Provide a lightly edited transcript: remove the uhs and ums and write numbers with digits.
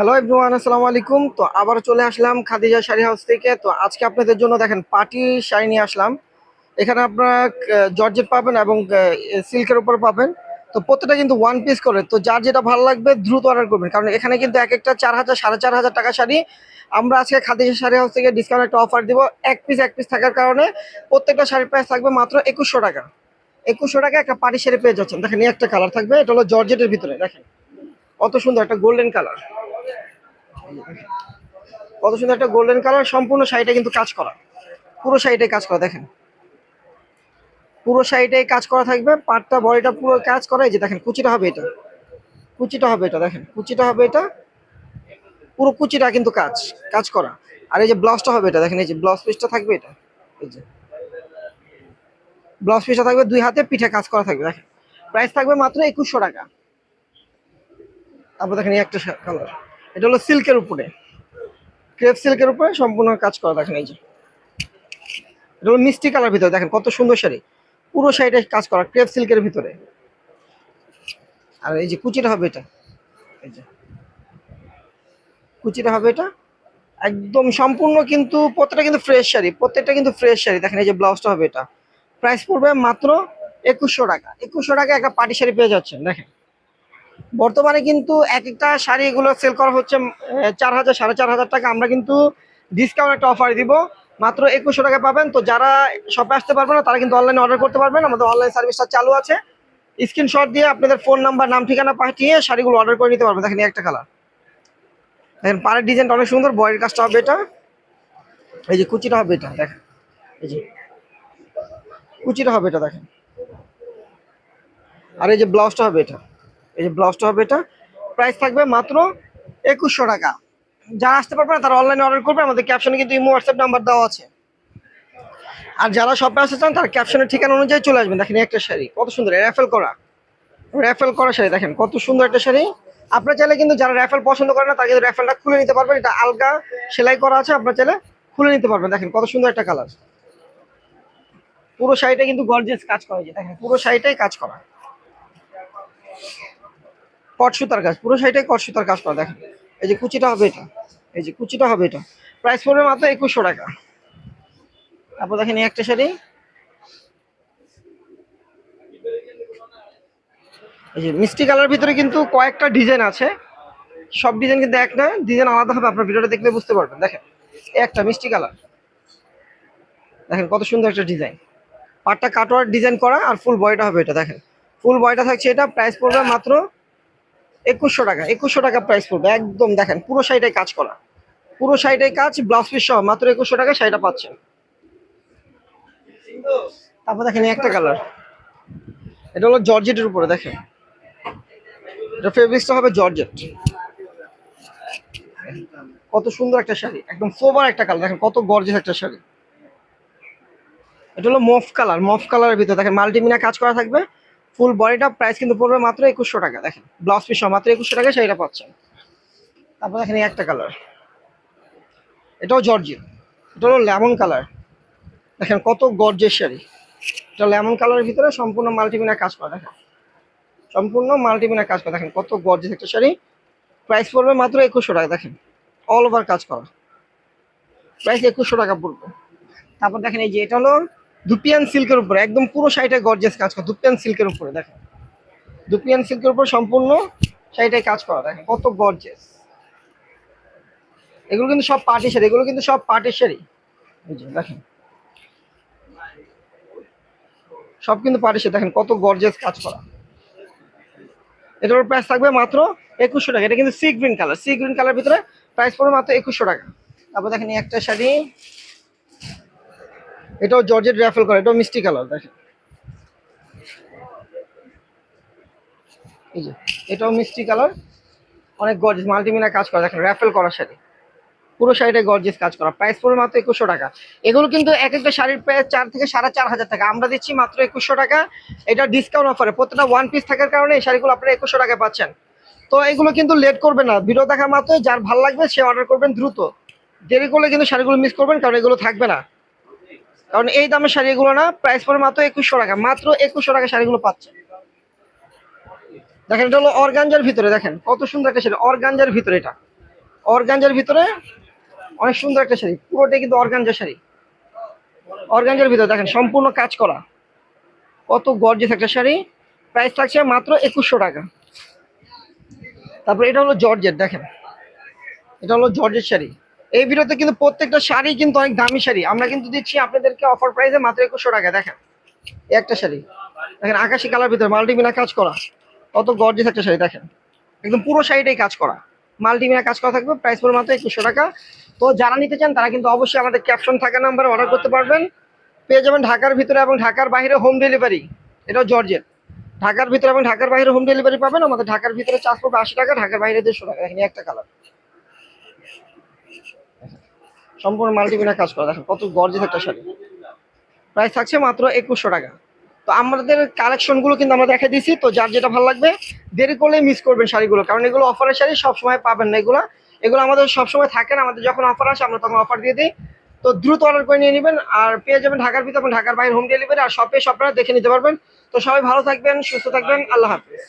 Hello everyone, আসসালামু আলাইকুম। তো আবার চলে আসলাম খাদিজা শাড়ি হাউস থেকে। তো আজকে আপনাদের জন্য দেখেন পার্টি শাড়ি নিয়ে আসলাম। এখানে আপনারা জর্জেট পাবেন এবং সিল্কের উপর পাবেন। তো প্রত্যেকটা কিন্তু ওয়ান পিস করে। তো যার যেটা ভালো লাগবে দ্রুত অর্ডার করবেন, কারণ এখানে কিন্তু এক একটা 4,000 4,500 টাকা শাড়ি। আমরা আজকে খাদিজা শাড়ি হাউস থেকে ডিসকাউন্ট একটা অফার দিব। এক পিস থাকার কারণে প্রত্যেকটা শাড়ির প্রাইস থাকবে মাত্র 2100 টাকা। 2100 টাকা একটা পার্টি শাড়ি পেয়ে যাচ্ছেন। দেখেন এই একটা কালার থাকবে, এটা হলো জর্জেটের ভিতরে। দেখেন কত সুন্দর একটা গোল্ডেন কালার, কত সুন্দর একটা গোল্ডেন কালার। সম্পূর্ণ শাড়িটা কিন্তু কাজ করা, পুরো শাড়িটাই কাজ করা। দেখেন পুরো শাড়িটাই কাজ করা থাকবে, পাটটা বডিটা পুরো কাজ করা। এই যে দেখেন কুচিটা হবে এটা, কুচিটা হবে এটা, দেখেন কুচিটা হবে এটা, পুরো কুচিটা কিন্তু কাজ কাজ করা। আর এই যে ব্লাউজটা হবে এটা, দেখেন এই যে ব্লাউজ পিসটা থাকবে এটা। এই যে ব্লাউজ পিসটা থাকবে, দুই হাতে পিঠে কাজ করা থাকবে। দেখেন প্রাইস থাকবে মাত্র 2100 টাকা। তারপর দেখেন এই একটা কালার, এটা হলো সিল্কের উপরে, ক্রেপ সিল্কের উপরে সম্পূর্ণ কাজ করা। দেখেন এই যে এটা হলো মিষ্টি কালার ভিতরে, দেখেন কত সুন্দর শাড়ি, পুরো শাড়িটা কাজ করা ক্রেপ সিল্কের ভিতরে। আর এই যে কুচিটা হবে এটা, এই যে কুচিটা হবে এটা, একদম সম্পূর্ণ কিন্তু প্রত্যেকটা কিন্তু ফ্রেশ শাড়ি, প্রত্যেকটা কিন্তু ফ্রেশ শাড়ি। দেখেন এই যে ব্লাউজটা হবে এটা, প্রাইস পড়বে মাত্র 2100 টাকা। 2100 টাকা একটা পার্টি শাড়ি পেয়ে যাচ্ছেন। দেখেন বর্তমানে কিন্তু এক একটা শাড়ি এগুলো সেল করা হচ্ছে 4,000 4,500 টাকা। আমরা কিন্তু ডিসকাউন্ট একটা অফার দিব, মাত্র 2100 টাকা পাবেন। তো যারা শপে আসতে পারবেন না তারা কিন্তু অনলাইনে অর্ডার করতে পারবেন, আমাদের অনলাইন সার্ভিসটা চালু আছে। স্ক্রিনশট দিয়ে আপনাদের ফোন নাম্বার নাম ঠিকানা পাঠিয়ে শাড়িগুলো অর্ডার করে নিতে পারবেন। দেখেন এই একটা কালার, দেখেন পাড়ের ডিজাইনটা অনেক সুন্দর, বয়ের কাজটা হবে এটা। এই যে কুচিটা হবে এটা, দেখেন এই যে কুচিটা হবে এটা, দেখেন। আর এই যে ব্লাউজটা হবে এটা, এই যে ব্লাউজটা হবে এটা, প্রাইস থাকবে মাত্র 2100 টাকা। যারা আসতে পারবে না তারা অনলাইনে অর্ডার করবে, আমাদের ক্যাপশনে কিন্তু ইমো হোয়াটসঅ্যাপ নাম্বার দেওয়া আছে। আর যারা শপে আসতে চান তারা ক্যাপশনের ঠিকানা অনুযায়ী চলে আসবেন। দেখেন এই একটা শাড়ি কত সুন্দর, র্যাফেল করা, র্যাফেল করা শাড়ি। দেখেন কত সুন্দর একটা শাড়ি। আপনার চাইলে কিন্তু যারা র্যাফেল পছন্দ করে না তারা কিন্তু র্যাফেলটা খুলে নিতে পারবেন, এটা আলগা সেলাই করা আছে, আপনার চাইলে খুলে নিতে পারবেন। দেখেন কত সুন্দর একটা কালার, পুরো শাড়িটা কিন্তু গর্জিয়াস কাজ করা। যে দেখেন পুরো শাড়িটাই কাজ করা কট সুতার কাজ, পুরো শাড়িটাই কট সুতার কাজ করা। দেখেন এই যে কুচিটা হবে এটা, এই যে কুচিটা হবে এটা, প্রাইস পড়বে মাত্র 2100 টাকা। তারপর দেখেন এই একটা শাড়ি, এই যে মিষ্টি কালার ভিতরে কিন্তু কয়েকটা ডিজাইন আছে, সব ডিজাইন কিন্তু এক না, ডিজাইন আলাদা হবে। আপনার ভিডিওটা দেখলে বুঝতে পারবেন। দেখেন এই একটা মিষ্টি কালার, দেখেন কত সুন্দর একটা ডিজাইন, পাটটা কাটওয়ার ডিজাইন করা। আর ফুল বডিটা হবে এটা, দেখেন ফুল বডিটা থাকছে এটা, প্রাইস পড়বে মাত্র 2100 টাকা। 2100 টাকা প্রাইস পড়বে একদম। দেখেন পুরো শাড়িটাই কাজ করা, পুরো শাড়িটাই কাজ, ব্লাউজ পিস সহ মাত্র 2100 টাকা শাড়িটা পাচ্ছেন। তারপর দেখেন এই একটা কালার, এটা হলো জর্জেটের উপরে। দেখেন এটা ফেব্রিক্সটা হবে জর্জেট, কত সুন্দর একটা শাড়ি, একদম সোবার একটা কালার। দেখেন কত গর্জিয়াস একটা শাড়ি, এটা হলো মফ কালার, মফ কালারের ভিতরে দেখেন মাল্টিমিনা কাজ করা থাকবে। ফুল বডিটা প্রাইস কিন্তু পড়বে মাত্র 2100 টাকা। দেখেন ব্লাউজ পিস সহ মাত্র 2100 টাকায় শাড়িটা পাচ্ছেন। তারপর দেখেন এই একটা কালার, এটাও জর্জেট, এটা হলো লেমন কালার। দেখেন কত গর্জিয়াস শাড়ি, এটা লেমন কালারের ভিতরে সম্পূর্ণ মাল্টিমিনা কাজ করা। দেখেন সম্পূর্ণ মাল্টিমিনা কাজ করা, দেখেন কত গর্জিয়াস একটা শাড়ি, প্রাইস পড়বে মাত্র 2100 টাকা। দেখেন অল ওভার কাজ করা, প্রাইস 2100 টাকা পড়বে। তারপর দেখেন এই যে এটা হলো দুপিয়ান সিল্কের উপরে, একদম পুরো শাড়িটা গর্জিয়াস কাজ করা দুপিয়ান সিল্কের উপরে। দেখেন দুপিয়ান সিল্কের উপর সম্পূর্ণ শাড়িটাই কাজ করা, দেখেন কত গর্জিয়াস। এগুলো কিন্তু সব পার্টি শাড়ি, এগুলো কিন্তু সব পার্টি শাড়ি। এই যে দেখেন সব কিন্তু পার্টি শাড়ি, দেখেন কত গর্জিয়াস কাজ করা। এটার প্রাইস থাকবে মাত্র 2100 টাকা। এটা কিন্তু sea green colour, sea green colour ভিতরে প্রাইস পড়বে মাত্র 2100 টাকা। তারপর দেখেন এই একটা শাড়ি, এটাও জর্জেট র্যাফেল করা, এটাও মিষ্টি কালার। দেখেন এই যে এটাও মিষ্টি কালার, অনেক গর্জিয়াস মাল্টিমিনা কাজ করা। দেখেন র্যাফেল করা শাড়ি, পুরো শাড়িটা গর্জিয়াস কাজ করা, প্রাইস পড়বে মাত্র 2100 টাকা। এগুলো কিন্তু এক একটা শাড়ির প্রাইস 4 থেকে 4,500 টাকা, আমরা দিচ্ছি মাত্র 2100 টাকা। এটা ডিসকাউন্ট অফারে, প্রত্যেকটা ওয়ান পিস থাকার কারণে এই শাড়িগুলো আপনারা 2100 টাকায় পাচ্ছেন। তো এগুলো কিন্তু লেট করবেন না, ভিডিও দেখা মাত্র যার ভালো লাগবে সে অর্ডার করবেন দ্রুত। দেরি করলে কিন্তু শাড়িগুলো মিস করবেন, কারণ এগুলো থাকবে না। কারণ এই দামের শাড়ি এগুলো না, প্রাইস পড়বে মাত্র 2100 টাকা, মাত্র 2100 টাকা শাড়িগুলো পাচ্ছেন। দেখেন এটা হলো অর্গানজার ভিতরে, দেখেন কত সুন্দর একটা শাড়ি অর্গানজার ভিতরে। এটা অর্গানজার ভিতরে অনেক সুন্দর একটা শাড়ি, পুরোটাই কিন্তু অর্গানজা শাড়ি। অর্গানজার ভিতরে দেখেন সম্পূর্ণ কাজ করা, কত গর্জিয়াস একটা শাড়ি। প্রাইস থাকছে মাত্র 2100 টাকা। তারপর এটা হলো জর্জেট, দেখেন এটা হলো জর্জেট শাড়ি। এই ভিডিওতে কিন্তু প্রত্যেকটা শাড়ি কিন্তু অনেক দামি শাড়ি, আমরা কিন্তু দিচ্ছি আপনাদেরকে অফার প্রাইসে মাত্র 2100 টাকা। দেখেন এই একটা শাড়ি, দেখেন আকাশি কালার ভিতরে মাল্টিমিনা কাজ করা, কত গর্জিয়াস একটা শাড়ি। দেখেন একদম পুরো শাড়িটাই কাজ করা, মাল্টিমিনা কাজ করা থাকবে। প্রাইস পড়বে মাত্র 2100 টাকা। তো যারা নিতে চান তারা কিন্তু অবশ্যই আমাদের ক্যাপশন থাকা নাম্বারে অর্ডার করতে পারবেন। পেয়ে যাবেন ঢাকার ভিতরে এবং ঢাকার বাইরে হোম ডেলিভারি। এটাও জর্জেট, ঢাকার ভিতরে এবং ঢাকার বাইরে হোম ডেলিভারি পাবেন। আমাদের ঢাকার ভিতরে চার্জ পড়বে 80 টাকা, ঢাকার বাইরে 150 টাকা। দেখেন একটা কালার, সম্পূর্ণ মাল্টিমিনা কাজ করা, দেখেন কত গর্জিয়াস একটা শাড়ি। প্রাইস থাকছে মাত্র 2100 টাকা। তো আমাদের কালেকশনগুলো কিন্তু আমরা দেখে দিয়েছি, তো যার যেটা ভালো লাগবে দেরি করলে মিস করবেন শাড়িগুলো, কারণ এগুলো অফারের শাড়ি, সবসময় পাবেন না এগুলো। এগুলো আমাদের সবসময় থাকে না, আমাদের যখন অফার আসে আমরা তখন অফার দিয়ে দিই। তো দ্রুত অর্ডার করে নিয়ে নেবেন, আর পেয়ে যাবেন ঢাকার ভিতরে এবং ঢাকার বাইরে হোম ডেলিভারি, আর শপে আপনারা দেখে নিতে পারবেন। তো সবাই ভালো থাকবেন, সুস্থ থাকবেন, আল্লাহ হাফিজ।